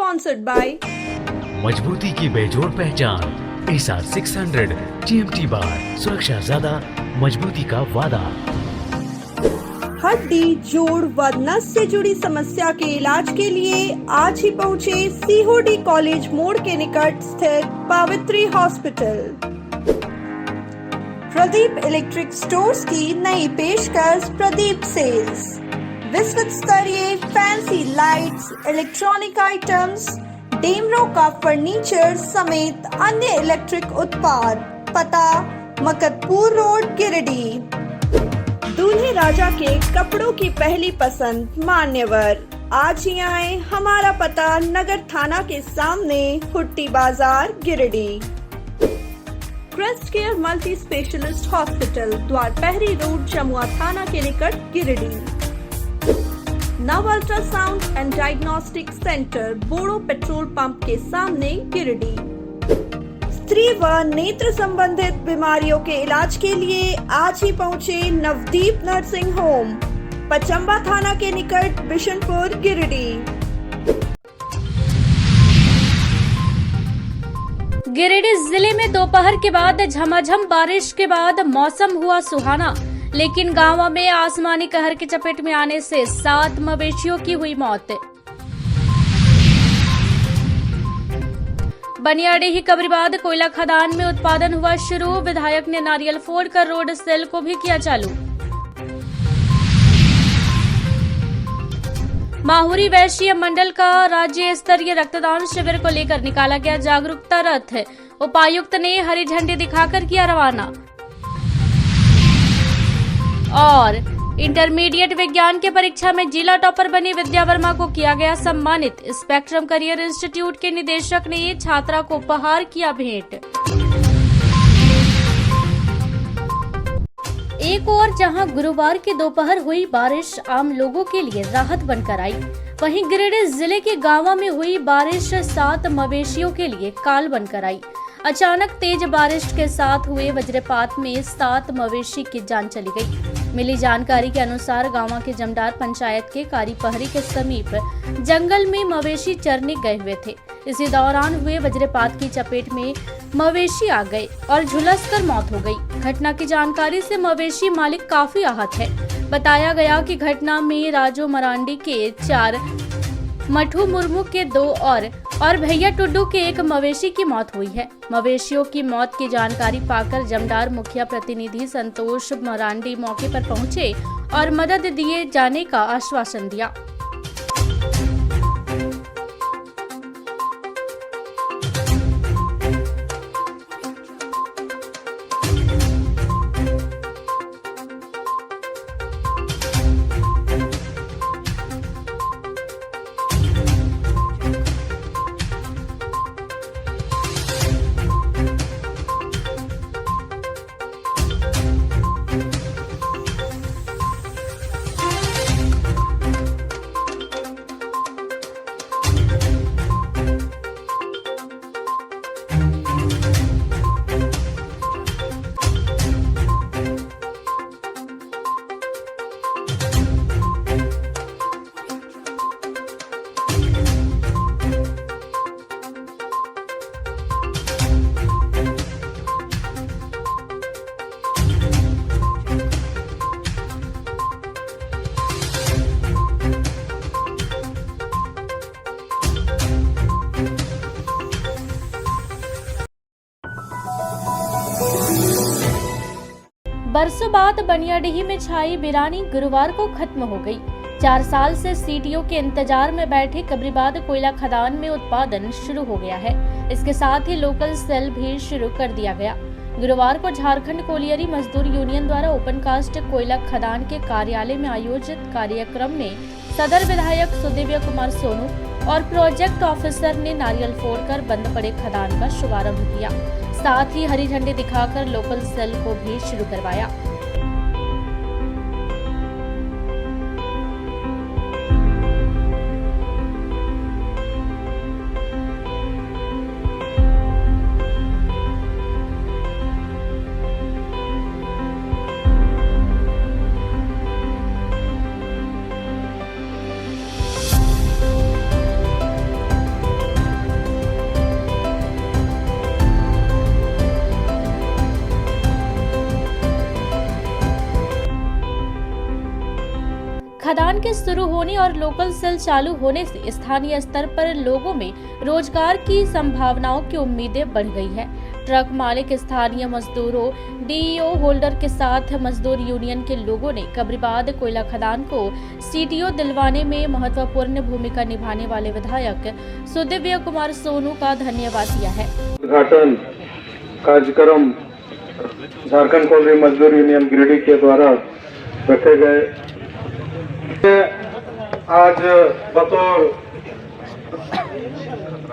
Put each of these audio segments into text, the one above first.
Sponsored by मजबूती की बेजोड़ पहचान एसआर 600 GMT बार, सुरक्षा ज्यादा, मजबूती का वादा। हड्डी, जोड़ व नस से जुड़ी समस्या के इलाज के लिए आज ही पहुँचे सीहोडी कॉलेज मोड़ के निकट स्थित पावित्री हॉस्पिटल। प्रदीप इलेक्ट्रिक स्टोर्स की नई पेशकश प्रदीप सेल्स। विश्व स्तरीय fancy lights, electronic items, Damro का फर्नीचर समेत अन्य इलेक्ट्रिक उत्पाद। पता मकतपुर रोड, गिरिडीह। दूल्हे राजा के कपड़ों की पहली पसंद मान्यवर। आज ही आए। हमारा पता नगर थाना के सामने, हुट्टी बाजार, Giridih. Crest care multi specialist hospital, द्वार पहरी रोड, जमुआ थाना के निकट, गिरिडीह। नव ultrasound and diagnostic centre, Bodo petrol pump के सामने, गिरिडीह। स्त्री व नेत्र संबंधित बीमारियों के इलाज के लिए आज ही पहुँचे नवदीप नर्सिंग होम, पचम्बा थाना के निकट, बिशनपुर, गिरिडीह। गिरिडीह जिले में दोपहर के बाद झमाझम बारिश के बाद मौसम हुआ सुहाना, लेकिन गांवों में आसमानी कहर की चपेट में आने से 7 मवेशियों की हुई मौत। बनियाडीह कबरीबाद कोयला खदान में उत्पादन हुआ शुरू, विधायक ने नारियल फोड़कर रोड सेल को भी किया चालू। माहुरी वैश्य मंडल का राज्य स्तरीय रक्तदान शिविर को लेकर निकाला गया जागरूकता रथ, उपायुक्त ने हरी झंडी दिखाकर किया रवाना। और इंटरमीडिएट विज्ञान के परीक्षा में जिला टॉपर बनी विद्या वर्मा को किया गया सम्मानित। स्पेक्ट्रम करियर इंस्टीट्यूट के निदेशक ने छात्रा को उपहार किया भेंट। एक और जहां गुरुवार की दोपहर हुई बारिश आम लोगों के लिए राहत बनकर आई, वहीं गिरिडीह जिले के गांवों में हुई बारिश 7 मवेशियों के लिए काल बनकर आई। अचानक तेज बारिश के साथ हुए वज्रपात में 7 मवेशी की जान चली गई। मिली जानकारी के अनुसार गांव के जमदार पंचायत के कारी पहरी के समीप जंगल में मवेशी चरने गए हुए थे। इसी दौरान हुए वज्रपात की चपेट में मवेशी आ गए और झुलसकर मौत हो गई। घटना की जानकारी से मवेशी मालिक काफी आहत है। बताया गया कि घटना में राजू मरांडी के 4, मठू मुर्मू के 2 और भैया टुड्डू के 1 मवेशी की मौत हुई है। मवेशियों की मौत की जानकारी पाकर जमदार मुखिया प्रतिनिधि संतोष मरांडी मौके पर पहुंचे और मदद दिए जाने का आश्वासन दिया। बरसों बाद बनियाडीह में छाई वीरानी गुरुवार को खत्म हो गई। 4 साल से सीटीओ के इंतजार में बैठे कबरीबाद कोयला खदान में उत्पादन शुरू हो गया है। इसके साथ ही लोकल सेल भी शुरू कर दिया गया। गुरुवार को झारखंड कोलियरी मजदूर यूनियन द्वारा ओपन कास्ट कोयला खदान के कार्यालय में आयोजित कार्यक्रम में सदर विधायक सुदिव्य कुमार सोनू और प्रोजेक्ट ऑफिसर ने नारियल फोड़कर बंद पड़े खदान का शुभारंभ किया। साथ ही हरी झंडी दिखाकर लोकल सेल को भी शुरू करवाया। के शुरू होने और लोकल सेल चालू होने से स्थानीय स्तर पर लोगों में रोजगार की संभावनाओं की उम्मीदें बढ़ गई है। ट्रक मालिक, स्थानीय मजदूरों, डीईओ होल्डर के साथ मजदूर यूनियन के लोगों ने कब्रिबाद कोयला खदान को सीटीओ दिलवाने में महत्वपूर्ण भूमिका निभाने वाले विधायक सुदिव्य कुमार सोनू का धन्यवाद दिया है। उद्घाटन कार्यक्रम झारखंड कोयला मजदूर यूनियन गिरिडीह के द्वारा रखे गए। आज बतौर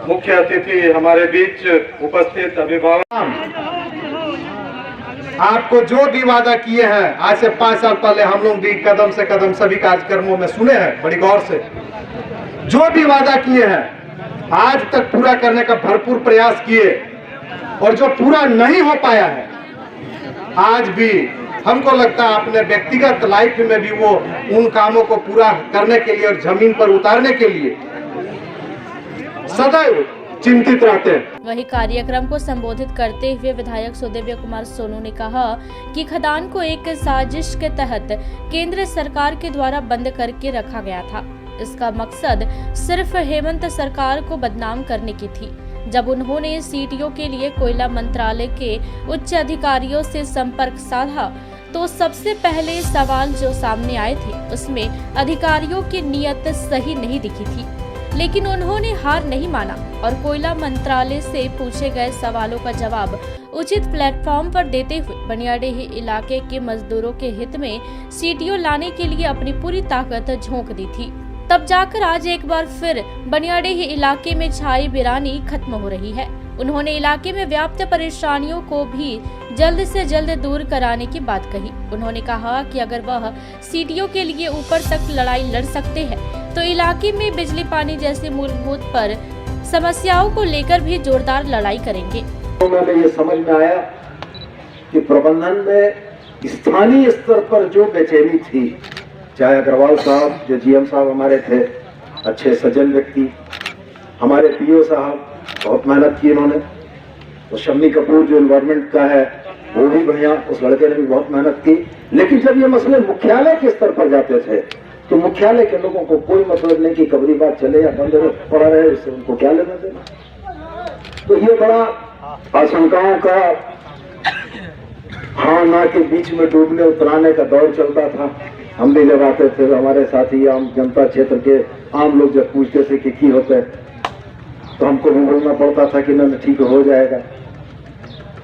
मुख्य अतिथि हमारे बीच उपस्थित अभिभावक, आपको जो भी वादा किए हैं आज से 5 साल पहले हम लोग भी कदम से कदम सभी कार्यक्रमों में सुने हैं बड़ी गौर से। जो भी वादा किए हैं आज तक पूरा करने का भरपूर प्रयास किए, और जो पूरा नहीं हो पाया है आज भी हमको लगता है अपने व्यक्तिगत लाइफ में भी वो उन कामों को पूरा करने के लिए और जमीन पर उतारने के लिए सदैव चिंतित रहते हैं। वही कार्यक्रम को संबोधित करते हुए विधायक सुदिव्य कुमार सोनू ने कहा कि खदान को एक साजिश के तहत केंद्र सरकार के द्वारा बंद करके रखा गया था। इसका मकसद सिर्फ हेमंत सरकार को बदनाम करने की थी। जब उन्होंने सीटीओ के लिए कोयला मंत्रालय के उच्च अधिकारियों से संपर्क साधा तो सबसे पहले सवाल जो सामने आए थे उसमें अधिकारियों की नीयत सही नहीं दिखी थी, लेकिन उन्होंने हार नहीं माना और कोयला मंत्रालय से पूछे गए सवालों का जवाब उचित प्लेटफॉर्म पर देते हुए बनियाडीह इलाके के मजदूरों के हित में सीटीओ लाने के लिए अपनी पूरी ताकत झोंक दी थी। तब जाकर आज एक बार फिर बनियाडीह इलाके में छाई वीरानी खत्म हो रही है। उन्होंने इलाके में व्याप्त परेशानियों को भी जल्द से जल्द दूर कराने की बात कही। उन्होंने कहा कि अगर वह सीटीओ के लिए ऊपर तक लड़ाई लड़ सकते हैं तो इलाके में बिजली पानी जैसी मूलभूत पर समस्याओं को लेकर भी जोरदार लड़ाई करेंगे। उन्होंने ये समझ में आया कि प्रबंधन में स्थानीय स्तर पर जो बेचैनी थी, चाहे अग्रवाल साहब जो जीएम साहब हमारे थे, अच्छे सज्जन व्यक्ति, हमारे पीओ साहब बहुत मेहनत की इन्होंने, तो शम्मी कपूर जो एनवायरमेंट का है वो भी बढ़िया, उस लड़के ने भी बहुत मेहनत की। लेकिन जब ये मसले मुख्यालय के स्तर पर जाते थे तो मुख्यालय के लोगों को कोई मतलब नहीं कि कब्रिबाद चले या बंद पड़ा रहे, उससे उनको क्या लेना देना। तो ये बड़ा आशंकाओं का हाँ ना के बीच में डूबने उतराने का दौर चलता था। हम भी जब आते थे हमारे साथी आम जनता क्षेत्र के आम लोग जब पूछते थे कि होता है तो हमको भी बोलना पड़ता था कि ना ठीक हो जाएगा।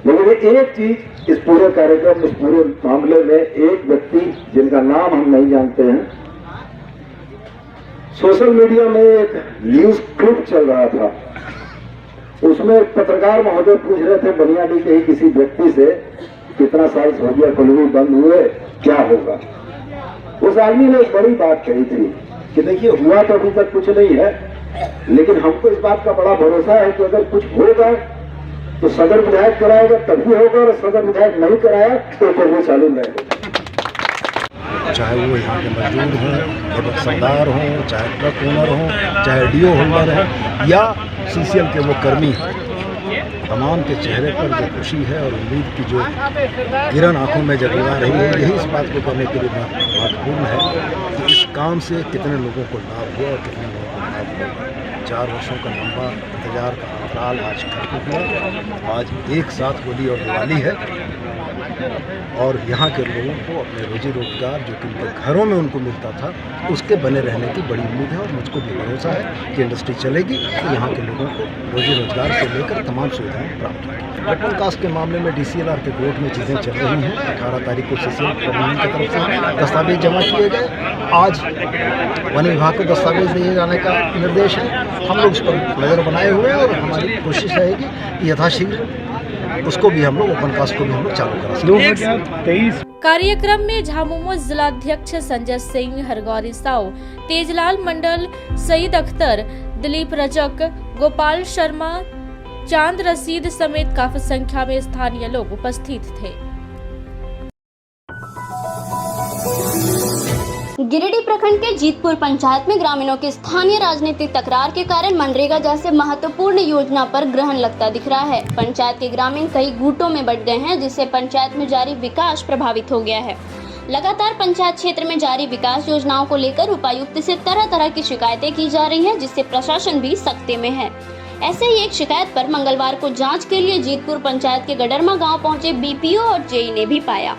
लेकिन एक चीज इस पूरे कार्यक्रम, इस पूरे मामले में एक व्यक्ति जिनका नाम हम नहीं जानते हैं, सोशल मीडिया में एक न्यूज क्लिप चल रहा था, उसमें पत्रकार महोदय पूछ रहे थे बनियाडीह के ही किसी व्यक्ति से कितना साल हो गया खुलवी बंद हुए, क्या होगा। उस आदमी ने एक बड़ी बात कही थी कि देखिए हुआ तो अभी तक कुछ नहीं है, लेकिन हमको इस बात का बड़ा भरोसा है कि अगर कुछ होगा तो सदर विधायक कराएगा तभी होगा, और सदर विधायक नहीं कराया तो फिर वो चालू नहीं होगा। चाहे वो यहाँ के मजदूर हों, या सरदार हों, चाहे ट्रक ओनर हों, चाहे डीओ होल्डर हों, या सीसीएल के वो कर्मी हों, तमाम के चेहरे पर जो खुशी है और उम्मीद की जो किरण आंखों में जगमगा रही है, यही इस बात को करने के लिए महत्वपूर्ण है कि इस काम से कितने लोगों को लाभ हुआ और कितने लोगों को लाभ हुआ। 4 वर्षों का लंबा इंतजार का अंतराल आज खत्म हुआ। आज एक साथ होली और दिवाली है और यहाँ के लोगों को अपने रोजी रोजगार जो कि उनके घरों में उनको मिलता था उसके बने रहने की बड़ी उम्मीद है, और मुझको भी भरोसा है कि इंडस्ट्री चलेगी तो यहाँ के लोगों को रोजी रोजगार से लेकर तमाम सुविधाएं प्राप्त होंगी। वेटलैंड कास्ट के मामले में DCLR के कोर्ट में चीज़ें चल रही हैं। 18 तारीख को CCL प्रबंधन की तरफ से दस्तावेज जमा किए गए। आज वन विभाग को दस्तावेज दिए जाने का निर्देश है। हम लोग इस पर नज़र बनाए हुए हैं और हमारी कोशिश रहेगी कि यथाशीघ्र उसको भी हम लोग ओपन कास्ट को भी हम लोग चालू करा सकें। कार्यक्रम में झामुमो जिलाध्यक्ष संजय सिंह, हरगौरी साव, तेजलाल मंडल, सईद अख्तर, दिलीप रजक, गोपाल शर्मा, चांद रसीद समेत काफी संख्या में स्थानीय लोग उपस्थित थे। गिरिडीह प्रखंड के जीतपुर पंचायत में ग्रामीणों की स्थानीय राजनीतिक तकरार के कारण मनरेगा जैसे महत्वपूर्ण योजना पर ग्रहण लगता दिख रहा है। पंचायत के ग्रामीण कई गुटों में बंट गए हैं, जिससे पंचायत में जारी विकास प्रभावित हो गया है। लगातार पंचायत क्षेत्र में जारी विकास योजनाओं को लेकर उपायुक्त से तरह तरह की शिकायतें की जा रही हैं, जिससे प्रशासन भी सख्ते में है। ऐसे ही एक शिकायत पर मंगलवार को जांच के लिए जीतपुर पंचायत के गडरमा गांव पहुंचे बीपीओ और जेई ने भी पाया।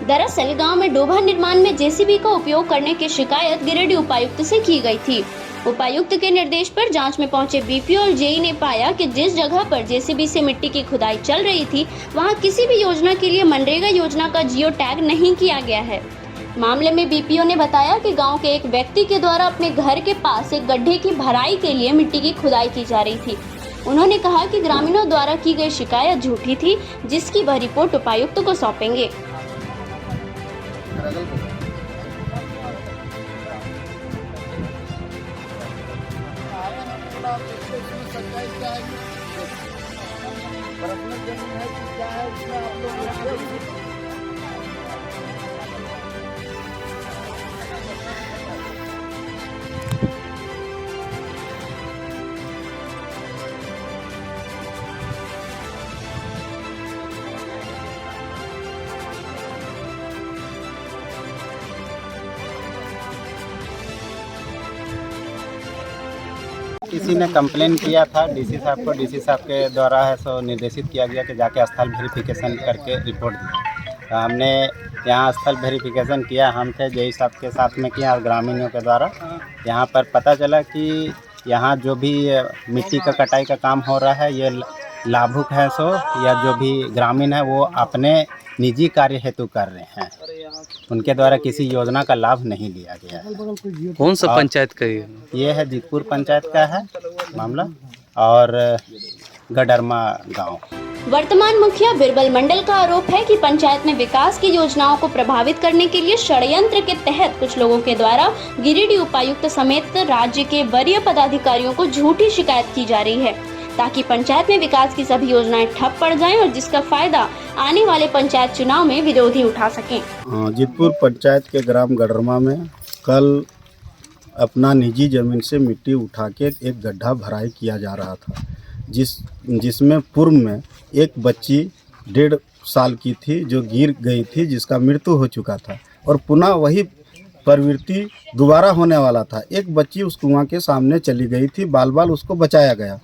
दरअसल गांव में डोभा निर्माण में जेसीबी का उपयोग करने की शिकायत गिरिडीह उपायुक्त से की गई थी। उपायुक्त के निर्देश पर जांच में पहुंचे बीपीओ और जेई ने पाया कि जिस जगह पर जेसीबी से मिट्टी की खुदाई चल रही थी, वहां किसी भी योजना के लिए मनरेगा योजना का जियो टैग नहीं किया गया है। मामले में बीपीओ ने बताया कि गांव के एक व्यक्ति के द्वारा अपने घर के पास एक गड्ढे की भराई के लिए मिट्टी की खुदाई की जा रही थी। उन्होंने कहा कि ग्रामीणों द्वारा की गई शिकायत झूठी थी, जिसकी वह रिपोर्ट उपायुक्त को सौंपेंगे। किसी ने कंप्लेन किया था डीसी साहब को, डीसी साहब के द्वारा है सो निर्देशित किया गया कि जाके स्थल वेरिफिकेशन करके रिपोर्ट दें। तो हमने यहाँ स्थल वेरिफिकेशन किया, हम थे जेई साहब के साथ में किया और ग्रामीणों के द्वारा। यहाँ पर पता चला कि यहाँ जो भी मिट्टी का कटाई का काम हो रहा है, ये लाभुक है सो या जो भी ग्रामीण है वो अपने निजी कार्य हेतु कर रहे हैं, उनके द्वारा किसी योजना का लाभ नहीं लिया गया है। कौन सा पंचायत का ये है? जीतपुर पंचायत का है मामला और गडरमा गांव। वर्तमान मुखिया बिरबल मंडल का आरोप है कि पंचायत में विकास की योजनाओं को प्रभावित करने के लिए षड्यंत्र के तहत कुछ लोगों के द्वारा गिरिडीह उपायुक्त समेत राज्य के वरीय पदाधिकारियों को झूठी शिकायत की जा रही है, ताकि पंचायत में विकास की सभी योजनाएं ठप पड़ जाएं और जिसका फायदा आने वाले पंचायत चुनाव में विरोधी उठा सकें। जीतपुर पंचायत के ग्राम गडरमा में कल अपना निजी जमीन से मिट्टी उठा के एक गड्ढा भराई किया जा रहा था, जिसमें पूर्व में एक बच्ची 1.5 साल की थी जो गिर गई थी, जिसका मृत्यु हो चुका था और पुनः वही प्रवृत्ति दोबारा होने वाला था। एक बच्ची उस कुआं के सामने चली गई थी, बाल बाल उसको बचाया गया।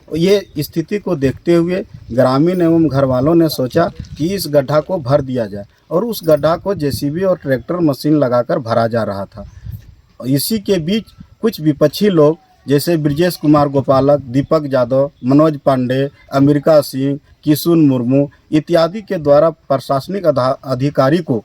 ये स्थिति को देखते हुए ग्रामीण एवं घर वालों ने सोचा कि इस गड्ढा को भर दिया जाए और उस गड्ढा को जेसीबी और ट्रैक्टर मशीन लगाकर भरा जा रहा था। इसी के बीच कुछ विपक्षी लोग जैसे ब्रजेश कुमार गोपालक, दीपक यादव, मनोज पांडे, अमेरिका सिंह, किशुन मुर्मू इत्यादि के द्वारा प्रशासनिक अधिकारी को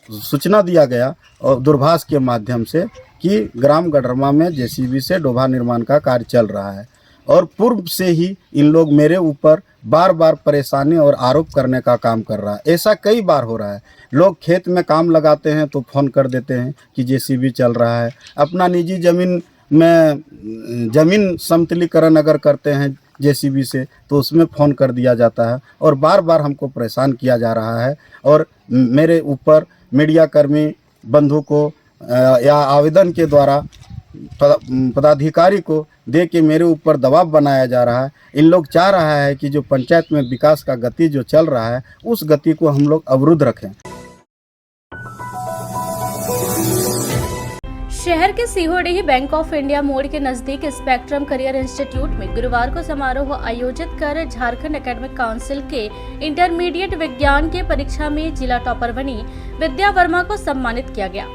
सूचना दिया गया और दूरभाष के माध्यम से कि ग्राम गडरमा में जेसीबी से डोभा निर्माण का कार्य चल रहा है और पूर्व से ही इन लोग मेरे ऊपर बार बार परेशानी और आरोप करने का काम कर रहा है। ऐसा कई बार हो रहा है। लोग खेत में काम लगाते हैं तो फ़ोन कर देते हैं कि जेसीबी चल रहा है। अपना निजी ज़मीन में ज़मीन समतलीकरण अगर करते हैं जेसीबी से तो उसमें फ़ोन कर दिया जाता है और बार बार हमको परेशान किया जा रहा है और मेरे ऊपर मीडिया कर्मी बंधु को या आवेदन के द्वारा पदाधिकारी को दे के मेरे ऊपर दबाव बनाया जा रहा है। इन लोग चाह रहा है कि जो पंचायत में विकास का गति जो चल रहा है उस गति को हम लोग अवरुद्ध रखें। शहर के सिहोडीह बैंक ऑफ इंडिया मोड़ के नजदीक स्पेक्ट्रम करियर इंस्टीट्यूट में गुरुवार को समारोह आयोजित कर झारखंड एकेडमिक काउंसिल के इंटरमीडिएट विज्ञान के परीक्षा में जिला टॉपर बनी विद्या वर्मा को सम्मानित किया गया।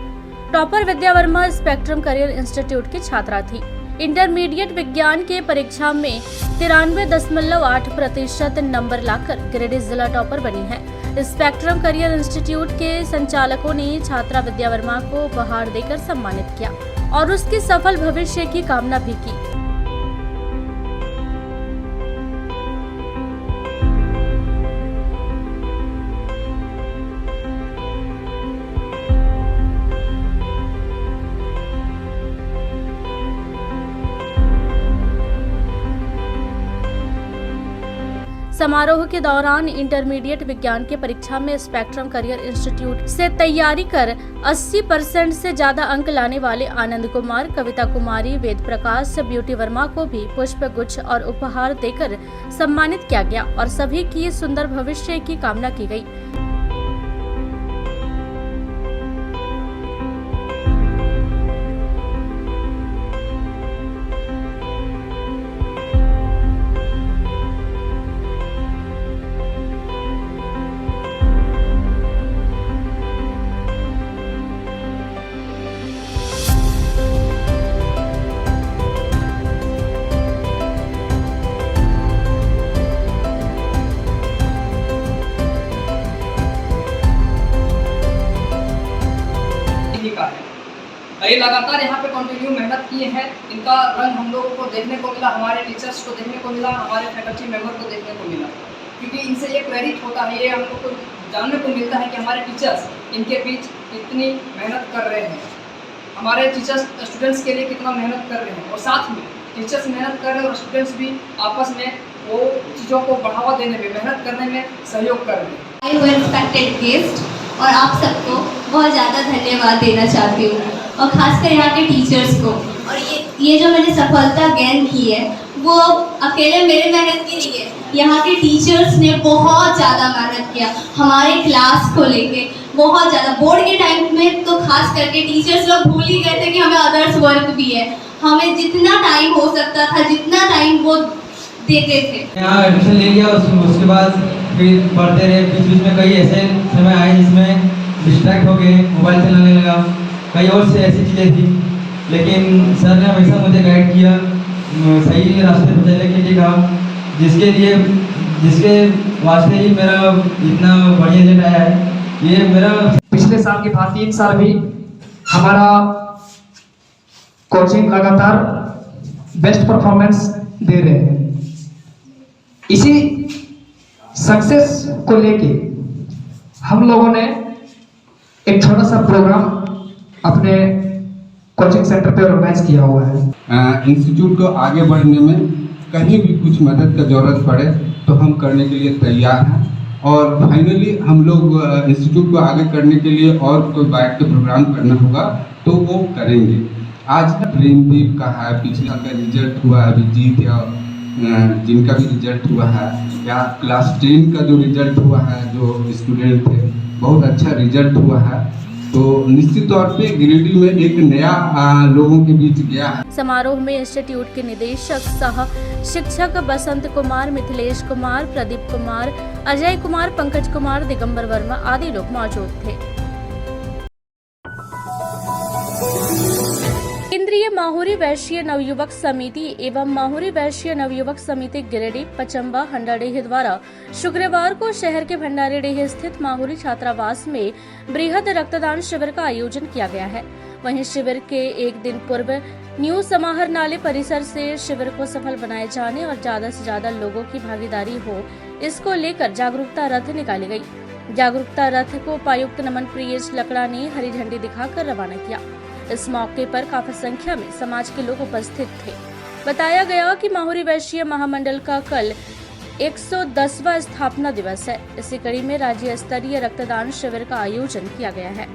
टॉपर विद्या वर्मा स्पेक्ट्रम करियर इंस्टीट्यूट की छात्रा थी। इंटरमीडिएट विज्ञान के परीक्षा में 93.8% नंबर लाकर गिरिडीह जिला टॉपर बनी है। स्पेक्ट्रम करियर इंस्टीट्यूट के संचालकों ने छात्रा विद्या वर्मा को उपहार देकर सम्मानित किया और उसके सफल भविष्य की कामना भी की। समारोह के दौरान इंटरमीडिएट विज्ञान के परीक्षा में स्पेक्ट्रम करियर इंस्टीट्यूट से तैयारी कर 80% से ज्यादा अंक लाने वाले आनंद कुमार, कविता कुमारी, वेद प्रकाश, ब्यूटी वर्मा को भी पुष्प गुच्छ और उपहार देकर सम्मानित किया गया और सभी की सुंदर भविष्य की कामना की गई। ये लगातार यहाँ पे कंटिन्यू मेहनत किए हैं। इनका रंग हम लोगों को देखने को मिला, हमारे टीचर्स को देखने को मिला, हमारे फैकल्टी मेंबर को देखने को मिला, क्योंकि इनसे ये प्रेरित होता है, ये हम लोग को जानने को मिलता है कि हमारे टीचर्स इनके बीच कितनी मेहनत कर रहे हैं, हमारे टीचर्स स्टूडेंट्स के लिए कितना मेहनत कर रहे हैं, और साथ में टीचर्स मेहनत कर रहे हैं और स्टूडेंट्स भी आपस में वो चीज़ों को बढ़ावा देने में, मेहनत करने में सहयोग कर रहे हैं। रिस्पेक्टेड गेस्ट, और आप सबको बहुत ज़्यादा धन्यवाद देना चाहती हूँ, और ख़ासकर यहाँ के टीचर्स को। और ये जो मैंने सफलता गेन की है वो अकेले मेरे मेहनत की नहीं है, यहाँ के टीचर्स ने बहुत ज़्यादा मेहनत किया हमारे क्लास को लेके, बहुत ज़्यादा। बोर्ड के टाइम में तो खास करके टीचर्स लोग भूल ही गए थे कि हमें अदर्स वर्क भी है, हमें जितना टाइम हो सकता था, जितना टाइम वो देते थे। यहाँ एडमिशन ले लिया, उसके बाद फिर पढ़ते रहे। बीच बीच में कई ऐसे समय आए जिसमें डिस्ट्रैक्ट हो गए, मोबाइल चलाने लगा, कई और से ऐसी चीज़ें थी, लेकिन सर ने हमेशा मुझे गाइड किया, सही रास्ते पर चलने के लिए कहा, जिसके वास्ते ही मेरा इतना बढ़िया रिजल्ट आया है। ये मेरा पिछले साल की भांति इस साल भी हमारा कोचिंग लगातार बेस्ट परफॉर्मेंस दे रहे हैं। इसी सक्सेस को लेके हम लोगों ने एक छोटा सा प्रोग्राम अपने कोचिंग सेंटर पे ऑर्गेनाइज किया हुआ है। इंस्टीट्यूट को आगे बढ़ने में कहीं भी कुछ मदद का ज़रूरत पड़े तो हम करने के लिए तैयार हैं, और फाइनली हम लोग इंस्टीट्यूट को आगे करने के लिए और कोई बैठ के प्रोग्राम करना होगा तो वो करेंगे। आज प्रेमदीप का है, पिछले साल का रिजल्ट हुआ है, अभिजीत या जिनका भी रिजल्ट हुआ है, या क्लास 10 का जो रिजल्ट हुआ है, जो स्टूडेंट थे, बहुत अच्छा रिजल्ट हुआ है। तो निश्चित तौर पे गिरिडीह में एक नया लोगों के बीच गया है। समारोह में इंस्टीट्यूट के निदेशक सह शिक्षक बसंत कुमार, मिथिलेश कुमार, प्रदीप कुमार, अजय कुमार, पंकज कुमार, दिगंबर वर्मा आदि लोग मौजूद थे। केंद्रीय माहुरी वैश्य नवयुवक समिति एवं माहुरी वैश्य नवयुवक समिति गिरिडीह पचम्बा हंडाडीह द्वारा शुक्रवार को शहर के भंडारीडीह स्थित माहुरी छात्रावास में बृहद रक्तदान शिविर का आयोजन किया गया है। वहीं शिविर के एक दिन पूर्व न्यू समाहरणालय परिसर से शिविर को सफल बनाए जाने और ज्यादा से ज्यादा लोगों की भागीदारी हो, इसको लेकर जागरूकता रथ निकाली गई। जागरूकता रथ को उपायुक्त नमन प्रियेश लकड़ा ने हरी झंडी दिखाकर रवाना किया। इस मौके पर काफी संख्या में समाज के लोग उपस्थित थे। बताया गया कि माहुरी वैश्य महामंडल का कल 110वां स्थापना दिवस है। इसी कड़ी में राज्य स्तरीय रक्तदान शिविर का आयोजन किया गया है।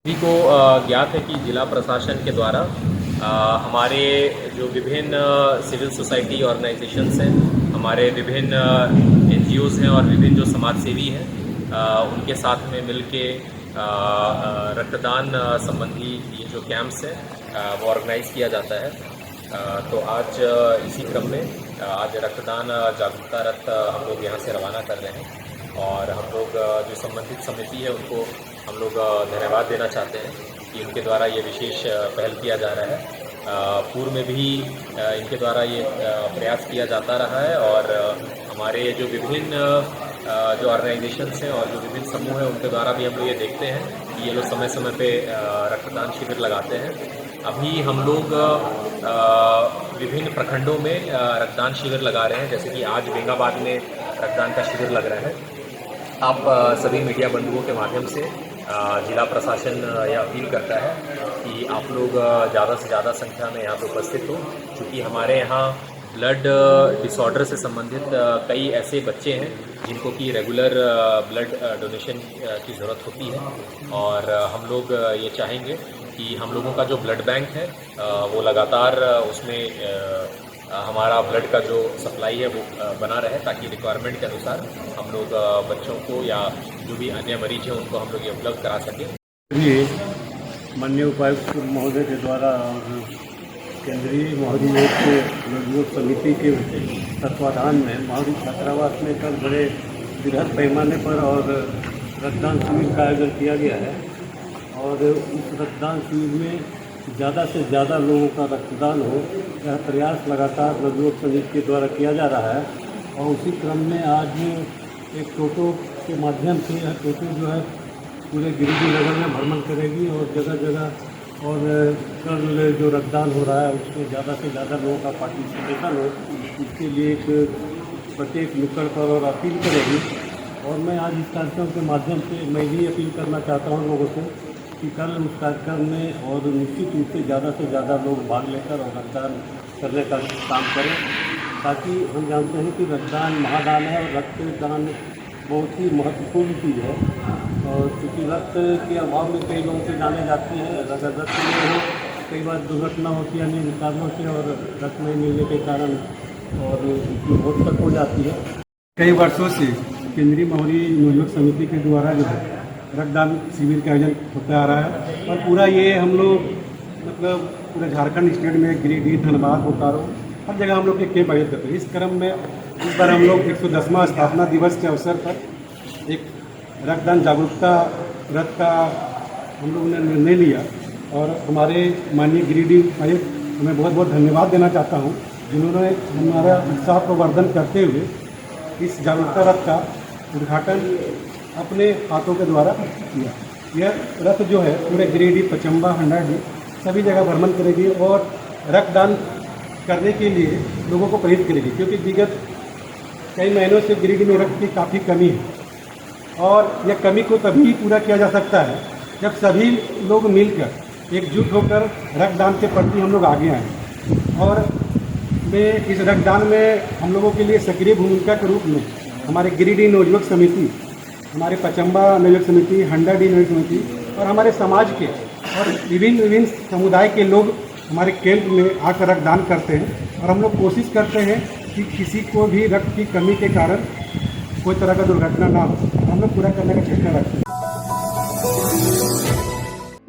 सभी को ज्ञात है कि जिला प्रशासन के द्वारा हमारे जो विभिन्न सिविल सोसाइटी ऑर्गेनाइजेशंस हैं, हमारे विभिन्न NGOs हैं और विभिन्न जो समाज सेवी हैं, उनके साथ में मिलके रक्तदान संबंधी ये जो कैंप्स हैं वो ऑर्गेनाइज किया जाता है। तो आज इसी क्रम में आज रक्तदान जागरूकता रथ हम लोग यहाँ से रवाना कर रहे हैं, और हम लोग जो संबंधित समिति है उनको हम लोग धन्यवाद देना चाहते हैं कि इनके द्वारा ये विशेष पहल किया जा रहा है। पूर्व में भी इनके द्वारा ये प्रयास किया जाता रहा है, और हमारे जो विभिन्न जो ऑर्गेनाइजेशंस हैं और जो विभिन्न समूह हैं उनके द्वारा भी हम लोग ये देखते हैं कि ये लोग समय समय पे रक्तदान शिविर लगाते हैं। अभी हम लोग विभिन्न प्रखंडों में रक्तदान शिविर लगा रहे हैं, जैसे कि आज बेंगाबाद में रक्तदान का शिविर लग रहा है। आप सभी मीडिया बंधुओं के माध्यम से जिला प्रशासन यह अपील करता है कि आप लोग ज़्यादा से ज़्यादा संख्या में यहाँ पर उपस्थित हो, क्योंकि हमारे यहाँ ब्लड डिसऑर्डर से संबंधित कई ऐसे बच्चे हैं जिनको कि रेगुलर ब्लड डोनेशन की ज़रूरत होती है, और हम लोग ये चाहेंगे कि हम लोगों का जो ब्लड बैंक है वो लगातार उसमें हमारा ब्लड का जो सप्लाई है वो बना रहे, ताकि रिक्वायरमेंट के अनुसार हम लोग बच्चों को या जो भी अन्य मरीज हैं उनको हम लोग ये उपलब्ध करा सकें। माननीय उपायुक्त महोदय के द्वारा और केंद्रीय मोहरी योग समिति के तत्वाधान में मोहरी छात्रावास में कल बड़े बृहद पैमाने पर और रक्तदान शिविर का आयोजन किया गया है और इस रक्तदान शिविर में ज़्यादा से ज़्यादा लोगों का रक्तदान हो, यह प्रयास लगातार योग समिति के द्वारा किया जा रहा है। और उसी क्रम में आज एक टोटो के माध्यम से यह टोटो जो है पूरे गिरिडीह नगर में भ्रमण करेगी और जगह जगह और कल जो रक्तदान हो रहा है उसमें ज़्यादा से ज़्यादा लोगों का पार्टिसिपेशन हो, इसके लिए एक प्रत्येक नुक्कड़ पर और अपील करेगी। और मैं आज इस कार्यक्रम के माध्यम से मैं भी अपील करना चाहता हूँ लोगों से कि कल उस कार्यक्रम में और निश्चित रूप से ज़्यादा लोग भाग लेकर और रक्तदान करने का काम करें, ताकि हम जानते हैं कि रक्तदान महादान है और रक्तदान बहुत ही महत्वपूर्ण चीज़ है। और क्योंकि रक्त के अभाव में कई लोगों से जाने जाते हैं, अगर रक्त नहीं हो कई बार दुर्घटना होती है अन्य कारणों से और रक्त नहीं मिलने के कारण और उसकी मौत तक हो जाती है। कई वर्षों से केंद्रीय मोहरी योग समिति के द्वारा जो है रक्तदान शिविर का आयोजन होता आ रहा है और पूरा ये हम लोग मतलब पूरे झारखंड स्टेट में गिरिडीह, धनबाद, बोकारो हर जगह हम लोग के कैंप आयोजित करते हैं। इस क्रम में इस बार हम लोग 110वां स्थापना दिवस के अवसर पर एक रक्तदान जागरूकता रथ का हम लोगों ने निर्णय लिया और हमारे माननीय गिरिडीह आयुक्त मैं बहुत बहुत धन्यवाद देना चाहता हूँ, जिन्होंने हमारा उत्साह प्रवर्धन करते हुए इस जागरूकता रथ का उद्घाटन अपने हाथों के द्वारा किया। यह रथ जो है पूरे गिरिडीह, पचम्बा, हंडाडीह सभी जगह भ्रमण करेगी और रक्तदान करने के लिए लोगों को प्रेरित करेगी, क्योंकि विगत कई महीनों से गिरिडीह में रक्त की काफ़ी कमी है और यह कमी को तभी पूरा किया जा सकता है जब सभी लोग मिलकर एकजुट होकर रक्तदान के प्रति हम लोग आगे आएँ। और मैं इस रक्तदान में हम लोगों के लिए सक्रिय भूमिका के रूप में हमारे गिरिडीह नवयुवक समिति, हमारे पचम्बा नवयुवक समिति, हंडाडीह नवयुवक समिति और हमारे समाज के और विभिन्न समुदाय के लोग हमारे कैंप में आकर रक्तदान करते हैं और हम लोग कोशिश करते हैं कि किसी को भी रक्त की कमी के कारण कोई तरह का दुर्घटना ना हो, हम लोग पूरा करने का चेष्टा रखते हैं।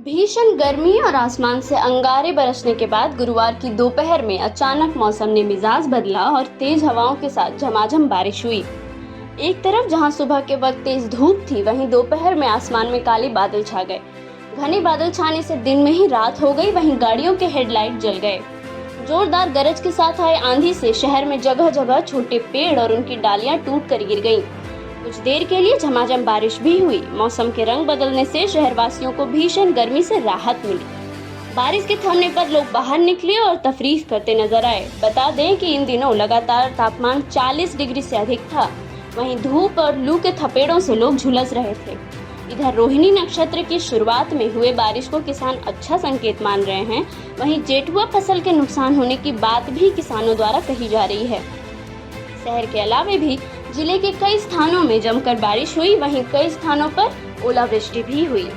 भीषण गर्मी और आसमान से अंगारे बरसने के बाद गुरुवार की दोपहर में अचानक मौसम ने मिजाज बदला और तेज हवाओं के साथ झमाझम बारिश हुई। एक तरफ जहां सुबह के वक्त तेज धूप थी, वहीं दोपहर में आसमान में काले बादल छा गए। घने बादल छाने से दिन में ही रात हो गई, वहीं गाड़ियों के हेडलाइट जल गए। जोरदार गरज के साथ आए आंधी से शहर में जगह जगह छोटे पेड़ और उनकी डालियां टूटकर गिर गईं। कुछ देर के लिए झमाझम बारिश भी हुई। मौसम के रंग बदलने से शहरवासियों को भीषण गर्मी से राहत मिली। बारिश के थमने पर लोग बाहर निकले और तफरीह करते नजर आए। बता दें कि इन दिनों लगातार तापमान 40 डिग्री से अधिक था। वहीं धूप और लू के थपेड़ों से लोग झुलस रहे थे। इधर रोहिणी नक्षत्र की शुरुआत में हुए बारिश को किसान अच्छा संकेत मान रहे हैं। वहीं जेठुआ फसल के नुकसान होने की बात भी किसानों द्वारा कही जा रही है। शहर के अलावे भी जिले के कई स्थानों में जमकर बारिश हुई, वहीं कई स्थानों पर ओलावृष्टि भी हुई।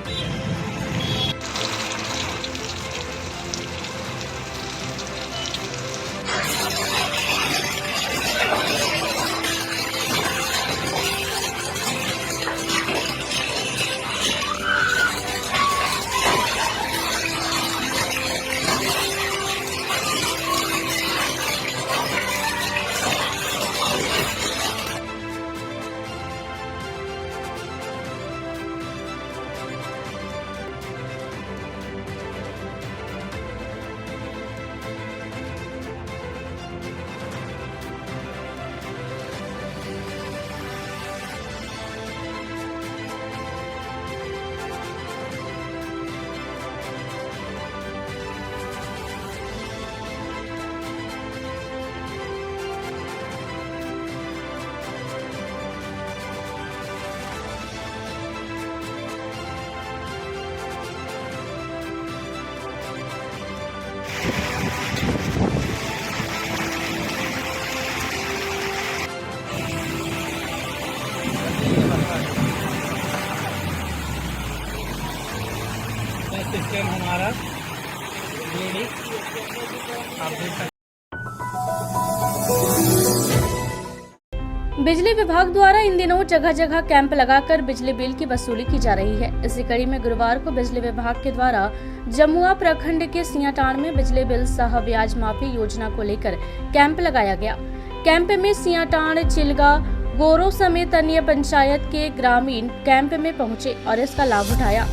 सिस्टम हमारा बिजली विभाग द्वारा इन दिनों जगह जगह कैंप लगाकर बिजली बिल की वसूली की जा रही है। इसी कड़ी में गुरुवार को बिजली विभाग के द्वारा जमुआ प्रखंड के सियाटाण में बिजली बिल सह ब्याज माफी योजना को लेकर कैंप लगाया गया। कैंप में सियाटाण, चिलगा, गोरो समेत अन्य पंचायत के ग्रामीण कैंप में पहुंचे और इसका लाभ उठाया।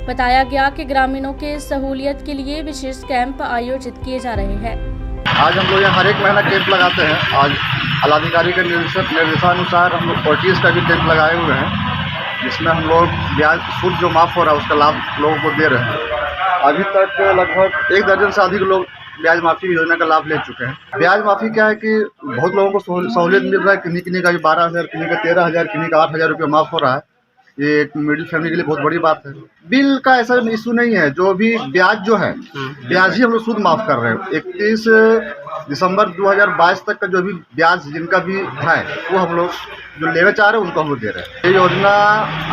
बताया गया कि ग्रामीणों के सहूलियत के लिए विशेष कैंप आयोजित किए जा रहे हैं। आज हम लोग यहाँ हर एक महीना कैंप लगाते हैं। आज जिलाधिकारी के निर्देशानुसार हम लोग 40 का भी कैंप लगाए हुए हैं, जिसमें हम लोग ब्याज सूद जो माफ़ हो रहा है उसका लाभ लोगों को दे रहे हैं। अभी तक लगभग 1 दर्जन से अधिक लोग ब्याज माफ़ी योजना का लाभ ले चुके हैं। ब्याज माफ़ी क्या है कि बहुत लोगों को सहूलियत मिल रहा है। किन्हीं का भी 12,000, किन्हीं का 13,000, किन्हीं का 8,000 रुपये माफ़ हो रहा है। ये एक मिडिल फैमिली के लिए बहुत बड़ी बात है। बिल का ऐसा इशू नहीं है, जो भी ब्याज जो है ब्याज ही हम लोग सूद माफ़ कर रहे हैं। 31 दिसंबर 2022 तक का जो भी ब्याज जिनका भी है वो हम लोग जो लेना चाह रहे हैं उनको हम लोग दे रहे हैं। ये योजना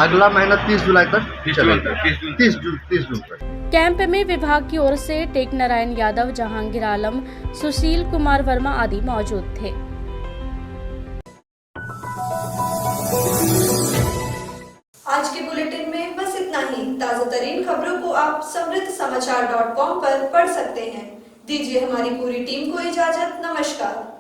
अगला महीना 30 जुलाई तक चलेगी, 30 जून तक। कैंप में विभाग की ओर से टेक नारायण यादव, जहांगीर आलम, सुशील कुमार वर्मा आदि मौजूद थे। आज के बुलेटिन में बस इतना ही। ताजा तरीन खबरों को आप समृद्धसमाचार.com पर पढ़ सकते हैं। दीजिए हमारी पूरी टीम को इजाजत। नमस्कार।